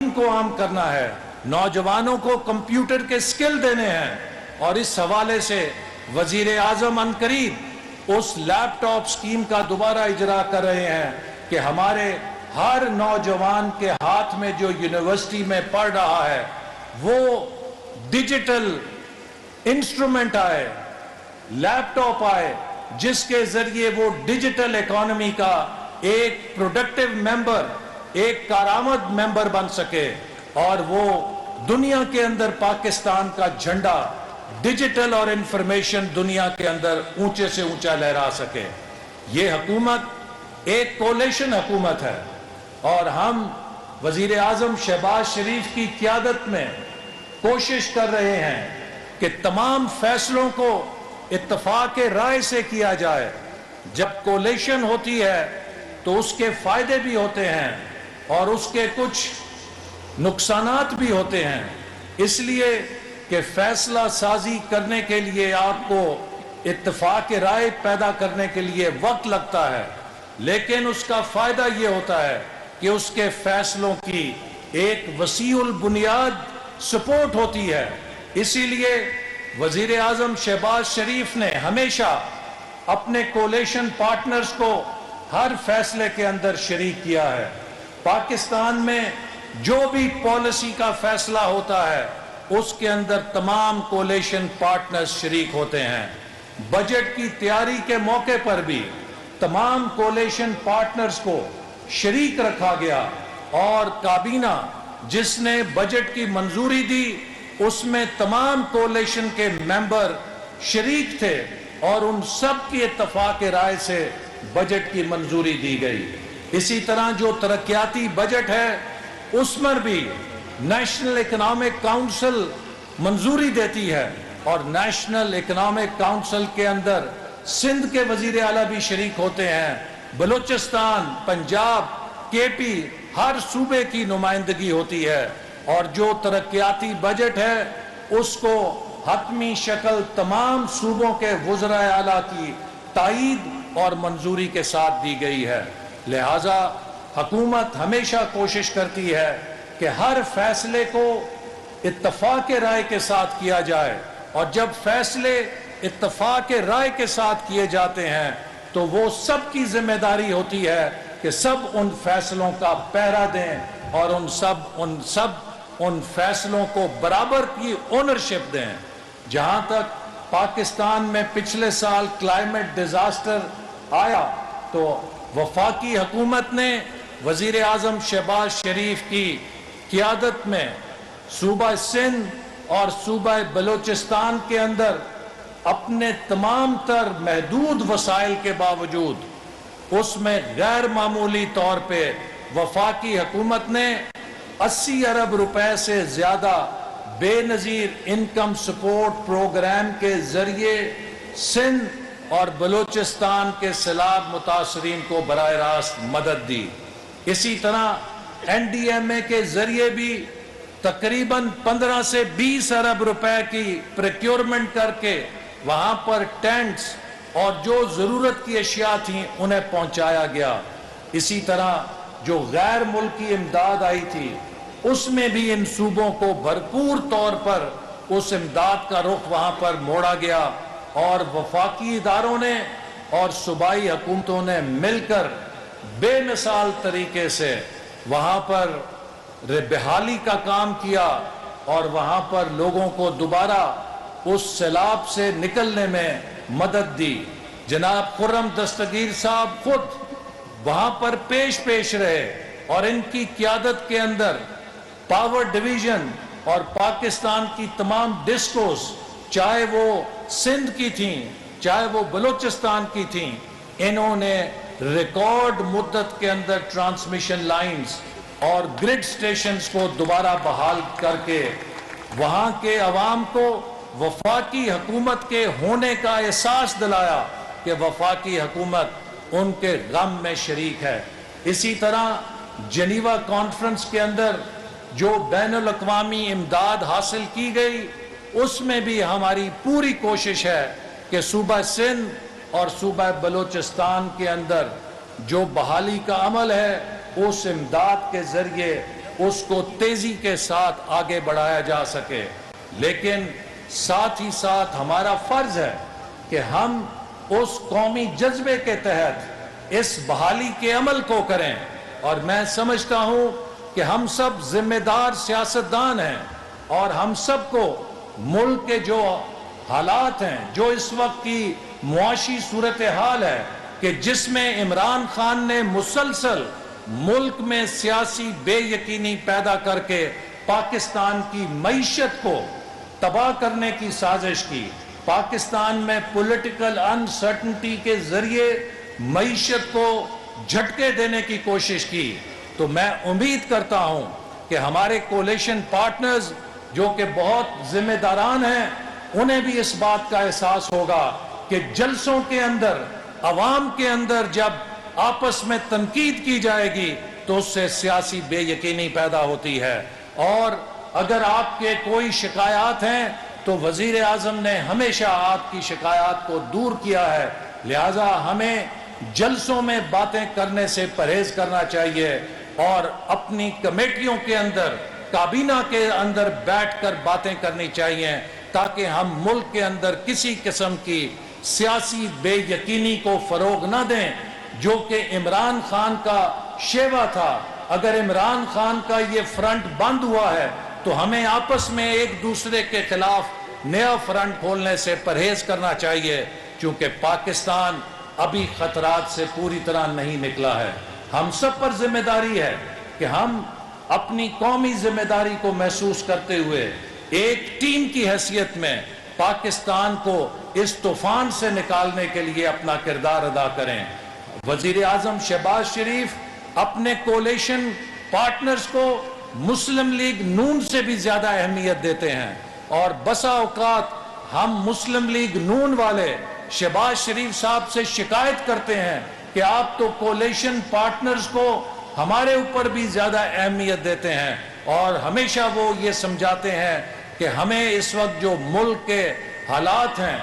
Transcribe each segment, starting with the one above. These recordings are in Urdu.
تعلیم کو عام کرنا ہے، نوجوانوں کو کمپیوٹر کے سکل دینے ہیں، اور اس حوالے سے وزیر اعظم عنقریب اس لیپ ٹاپ سکیم کا دوبارہ اجرا کر رہے ہیں کہ ہمارے ہر نوجوان کے ہاتھ میں جو یونیورسٹی میں پڑھ رہا ہے وہ ڈیجیٹل انسٹرومنٹ آئے، لیپ ٹاپ آئے، جس کے ذریعے وہ ڈیجیٹل اکانومی کا ایک پروڈکٹیو ممبر، ایک کارآمد ممبر بن سکے، اور وہ دنیا کے اندر پاکستان کا جھنڈا ڈیجیٹل اور انفارمیشن دنیا کے اندر اونچے سے اونچا لہرا سکے۔ یہ حکومت ایک کولیشن حکومت ہے، اور ہم وزیر اعظم شہباز شریف کی قیادت میں کوشش کر رہے ہیں کہ تمام فیصلوں کو اتفاق رائے سے کیا جائے۔ جب کولیشن ہوتی ہے تو اس کے فائدے بھی ہوتے ہیں اور اس کے کچھ نقصانات بھی ہوتے ہیں، اس لیے کہ فیصلہ سازی کرنے کے لیے آپ کو اتفاق رائے پیدا کرنے کے لیے وقت لگتا ہے، لیکن اس کا فائدہ یہ ہوتا ہے کہ اس کے فیصلوں کی ایک وسیع البنیاد سپورٹ ہوتی ہے۔ اسی لیے وزیر اعظم شہباز شریف نے ہمیشہ اپنے کولیشن پارٹنرز کو ہر فیصلے کے اندر شریک کیا ہے۔ پاکستان میں جو بھی پالیسی کا فیصلہ ہوتا ہے اس کے اندر تمام کولیشن پارٹنرز شریک ہوتے ہیں۔ بجٹ کی تیاری کے موقع پر بھی تمام کولیشن پارٹنرز کو شریک رکھا گیا، اور کابینہ جس نے بجٹ کی منظوری دی اس میں تمام کولیشن کے ممبر شریک تھے، اور ان سب کی اتفاق رائے سے بجٹ کی منظوری دی گئی۔ اسی طرح جو ترقیاتی بجٹ ہے اس پر بھی نیشنل اکنامک کاؤنسل منظوری دیتی ہے، اور نیشنل اکنامک کاؤنسل کے اندر سندھ کے وزیر اعلیٰ بھی شریک ہوتے ہیں، بلوچستان، پنجاب، کے پی، ہر صوبے کی نمائندگی ہوتی ہے، اور جو ترقیاتی بجٹ ہے اس کو حتمی شکل تمام صوبوں کے وزراء اعلیٰ کی تائید اور منظوری کے ساتھ دی گئی ہے۔ لہٰذا حکومت ہمیشہ کوشش کرتی ہے کہ ہر فیصلے کو اتفاق رائے کے ساتھ کیا جائے، اور جب فیصلے اتفاق رائے کے ساتھ کیے جاتے ہیں تو وہ سب کی ذمہ داری ہوتی ہے کہ سب ان فیصلوں کا پہرا دیں، اور ان فیصلوں کو برابر کی اونرشپ دیں۔ جہاں تک پاکستان میں پچھلے سال کلائمیٹ ڈیزاسٹر آیا تو وفاقی حکومت نے وزیر اعظم شہباز شریف کی قیادت میں صوبہ سندھ اور صوبہ بلوچستان کے اندر اپنے تمام تر محدود وسائل کے باوجود اس میں غیر معمولی طور پہ وفاقی حکومت نے 80 ارب روپے سے زیادہ بے نظیر انکم سپورٹ پروگرام کے ذریعے سندھ اور بلوچستان کے سیلاب متاثرین کو براہ راست مدد دی۔ اسی طرح این ڈی ایم اے کے ذریعے بھی تقریباً 15 سے 20 ارب روپے کی پریکیورمنٹ کر کے وہاں پر ٹینٹس اور جو ضرورت کی اشیاء تھیں انہیں پہنچایا گیا۔ اسی طرح جو غیر ملکی امداد آئی تھی اس میں بھی ان صوبوں کو بھرپور طور پر اس امداد کا رخ وہاں پر موڑا گیا، اور وفاقی اداروں نے اور صوبائی حکومتوں نے مل کر بے مثال طریقے سے وہاں پر بحالی کا کام کیا، اور وہاں پر لوگوں کو دوبارہ اس سیلاب سے نکلنے میں مدد دی۔ جناب خرم دستگیر صاحب خود وہاں پر پیش رہے، اور ان کی قیادت کے اندر پاور ڈویژن اور پاکستان کی تمام ڈسکوز، چاہے وہ سندھ کی تھیں چاہے وہ بلوچستان کی تھیں، انہوں نے ریکارڈ مدت کے اندر ٹرانسمیشن لائنز اور گرڈ سٹیشنز کو دوبارہ بحال کر کے وہاں کے عوام کو وفاقی حکومت کے ہونے کا احساس دلایا کہ وفاقی حکومت ان کے غم میں شریک ہے۔ اسی طرح جنیوا کانفرنس کے اندر جو بین الاقوامی امداد حاصل کی گئی اس میں بھی ہماری پوری کوشش ہے کہ صوبہ سندھ اور صوبہ بلوچستان کے اندر جو بحالی کا عمل ہے اس امداد کے ذریعے اس کو تیزی کے ساتھ آگے بڑھایا جا سکے، لیکن ساتھ ہی ساتھ ہمارا فرض ہے کہ ہم اس قومی جذبے کے تحت اس بحالی کے عمل کو کریں، اور میں سمجھتا ہوں کہ ہم سب ذمہ دار سیاستدان ہیں، اور ہم سب کو ملک کے جو حالات ہیں، جو اس وقت کی معاشی صورتحال ہے کہ جس میں عمران خان نے مسلسل ملک میں سیاسی بے یقینی پیدا کر کے پاکستان کی معیشت کو تباہ کرنے کی سازش کی، پاکستان میں پولیٹیکل انسرٹنٹی کے ذریعے معیشت کو جھٹکے دینے کی کوشش کی، تو میں امید کرتا ہوں کہ ہمارے کولیشن پارٹنرز جو کہ بہت ذمہ داران ہیں، انہیں بھی اس بات کا احساس ہوگا کہ جلسوں کے اندر، عوام کے اندر جب آپس میں تنقید کی جائے گی تو اس سے سیاسی بے یقینی پیدا ہوتی ہے، اور اگر آپ کے کوئی شکایات ہیں تو وزیر اعظم نے ہمیشہ آپ کی شکایات کو دور کیا ہے، لہٰذا ہمیں جلسوں میں باتیں کرنے سے پرہیز کرنا چاہیے اور اپنی کمیٹیوں کے اندر، کابینہ کے اندر بیٹھ کر باتیں کرنی چاہیے تاکہ ہم ملک کے اندر کسی قسم کی سیاسی بے یقینی کو فروغ نہ دیں، جو کہ عمران خان کا شیوا تھا۔ اگر عمران خان کا یہ فرنٹ بند ہوا ہے تو ہمیں آپس میں ایک دوسرے کے خلاف نیا فرنٹ کھولنے سے پرہیز کرنا چاہیے، چونکہ پاکستان ابھی خطرات سے پوری طرح نہیں نکلا ہے۔ ہم سب پر ذمہ داری ہے کہ ہم اپنی قومی ذمہ داری کو محسوس کرتے ہوئے ایک ٹیم کی حیثیت میں پاکستان کو اس طوفان سے نکالنے کے لیے اپنا کردار ادا کریں۔ وزیر اعظم شہباز شریف اپنے کولیشن پارٹنرز کو مسلم لیگ نون سے بھی زیادہ اہمیت دیتے ہیں، اور بسا اوقات ہم مسلم لیگ نون والے شہباز شریف صاحب سے شکایت کرتے ہیں کہ آپ تو کولیشن پارٹنرز کو ہمارے اوپر بھی زیادہ اہمیت دیتے ہیں، اور ہمیشہ وہ یہ سمجھاتے ہیں کہ ہمیں اس وقت جو ملک کے حالات ہیں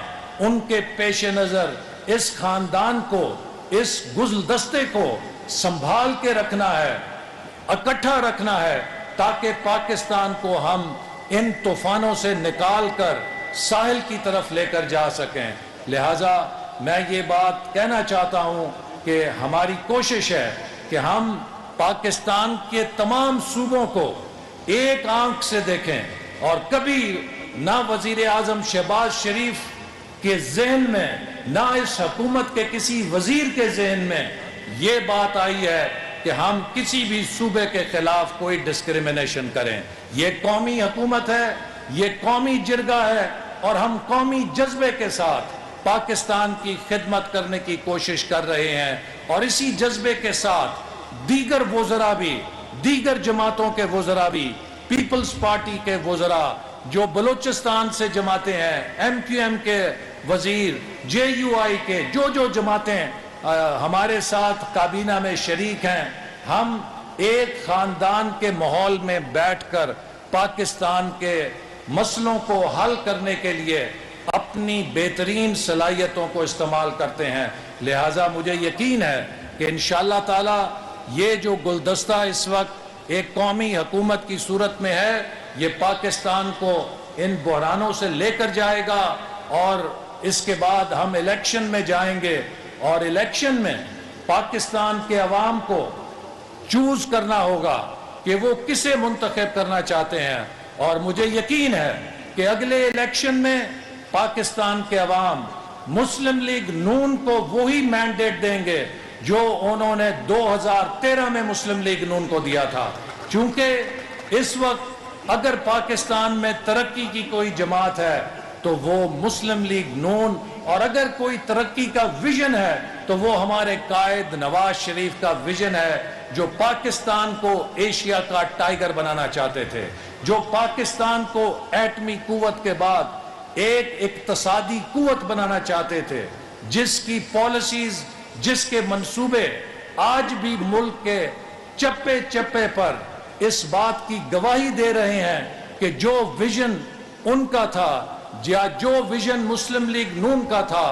ان کے پیش نظر اس خاندان کو، اس گلدستے کو سنبھال کے رکھنا ہے، اکٹھا رکھنا ہے، تاکہ پاکستان کو ہم ان طوفانوں سے نکال کر ساحل کی طرف لے کر جا سکیں۔ لہٰذا میں یہ بات کہنا چاہتا ہوں کہ ہماری کوشش ہے کہ ہم پاکستان کے تمام صوبوں کو ایک آنکھ سے دیکھیں، اور کبھی نہ وزیر اعظم شہباز شریف کے ذہن میں، نہ اس حکومت کے کسی وزیر کے ذہن میں یہ بات آئی ہے کہ ہم کسی بھی صوبے کے خلاف کوئی ڈسکریمنیشن کریں۔ یہ قومی حکومت ہے، یہ قومی جرگہ ہے، اور ہم قومی جذبے کے ساتھ پاکستان کی خدمت کرنے کی کوشش کر رہے ہیں، اور اسی جذبے کے ساتھ دیگر وزراء بھی، دیگر جماعتوں کے وزراء بھی، پیپلز پارٹی کے وزراء جو بلوچستان سے جماعتیں ہیں، ایم کیو ایم کے وزیر، جے یو آئی کے جو جماعتیں ہمارے ساتھ کابینہ میں شریک ہیں، ہم ایک خاندان کے ماحول میں بیٹھ کر پاکستان کے مسئلوں کو حل کرنے کے لیے اپنی بہترین صلاحیتوں کو استعمال کرتے ہیں۔ لہٰذا مجھے یقین ہے کہ انشاءاللہ تعالی یہ جو گلدستہ اس وقت ایک قومی حکومت کی صورت میں ہے، یہ پاکستان کو ان بحرانوں سے لے کر جائے گا، اور اس کے بعد ہم الیکشن میں جائیں گے، اور الیکشن میں پاکستان کے عوام کو چوز کرنا ہوگا کہ وہ کسے منتخب کرنا چاہتے ہیں، اور مجھے یقین ہے کہ اگلے الیکشن میں پاکستان کے عوام مسلم لیگ نون کو وہی مینڈیٹ دیں گے جو انہوں نے 2013 میں مسلم لیگ نون کو دیا تھا، چونکہ اس وقت اگر پاکستان میں ترقی کی کوئی جماعت ہے تو وہ مسلم لیگ نون، اور اگر کوئی ترقی کا ویژن ہے تو وہ ہمارے قائد نواز شریف کا ویژن ہے، جو پاکستان کو ایشیا کا ٹائیگر بنانا چاہتے تھے، جو پاکستان کو ایٹمی قوت کے بعد ایک اقتصادی قوت بنانا چاہتے تھے، جس کی پالیسیز، جس کے منصوبے آج بھی ملک کے چپے چپے پر اس بات کی گواہی دے رہے ہیں کہ جو ویژن ان کا تھا، یا جو ویژن مسلم لیگ نون کا تھا،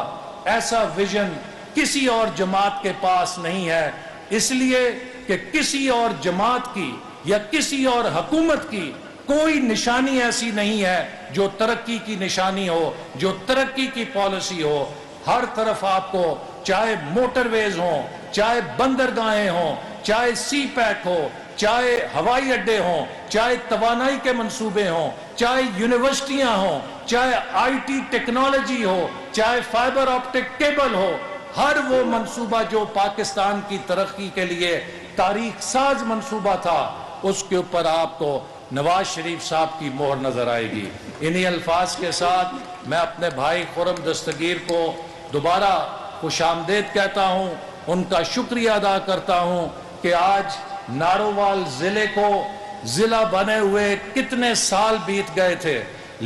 ایسا ویژن کسی اور جماعت کے پاس نہیں ہے، اس لیے کہ کسی اور جماعت کی یا کسی اور حکومت کی کوئی نشانی ایسی نہیں ہے جو ترقی کی نشانی ہو، جو ترقی کی پالیسی ہو۔ ہر طرف آپ کو چاہے موٹر ویز ہوں، چاہے بندرگاہیں ہوں، چاہے سی پیک ہو، چاہے ہوائی اڈے ہوں، چاہے توانائی کے منصوبے ہوں، چاہے یونیورسٹیاں ہوں، چاہے آئی ٹی ٹیکنالوجی ہو، چاہے فائبر آپٹک کیبل ہو، ہر وہ منصوبہ جو پاکستان کی ترقی کے لیے تاریخ ساز منصوبہ تھا، اس کے اوپر آپ کو نواز شریف صاحب کی مہر نظر آئے گی۔ انہی الفاظ کے ساتھ میں اپنے بھائی خرم دستگیر کو دوبارہ خوش آمدید کہتا ہوں، ان کا شکریہ ادا کرتا ہوں کہ آج نارووال ضلع کو ضلع بنے ہوئے کتنے سال بیت گئے تھے،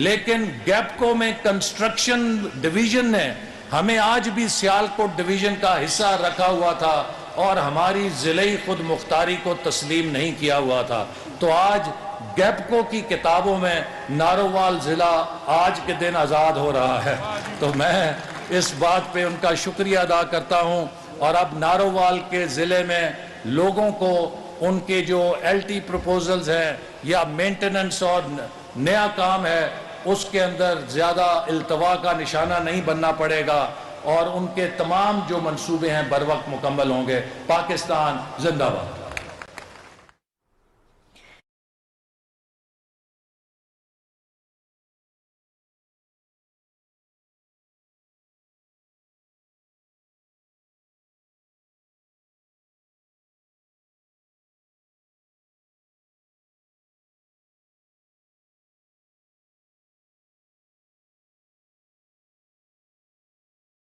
لیکن گیپکو میں کنسٹرکشن ڈویژن نے ہمیں آج بھی سیالکوٹ ڈویژن کا حصہ رکھا ہوا تھا اور ہماری ضلعی خود مختاری کو تسلیم نہیں کیا ہوا تھا۔ تو آج گیپکو کی کتابوں میں نارووال ضلع آج کے دن آزاد ہو رہا ہے۔ تو میں اس بات پہ ان کا شکریہ ادا کرتا ہوں، اور اب نارووال کے ضلع میں لوگوں کو ان کے جو ایل ٹی پروپوزلز ہیں یا مینٹیننس اور نیا کام ہے، اس کے اندر زیادہ التوا کا نشانہ نہیں بننا پڑے گا، اور ان کے تمام جو منصوبے ہیں بر وقت مکمل ہوں گے۔ پاکستان زندہ باد۔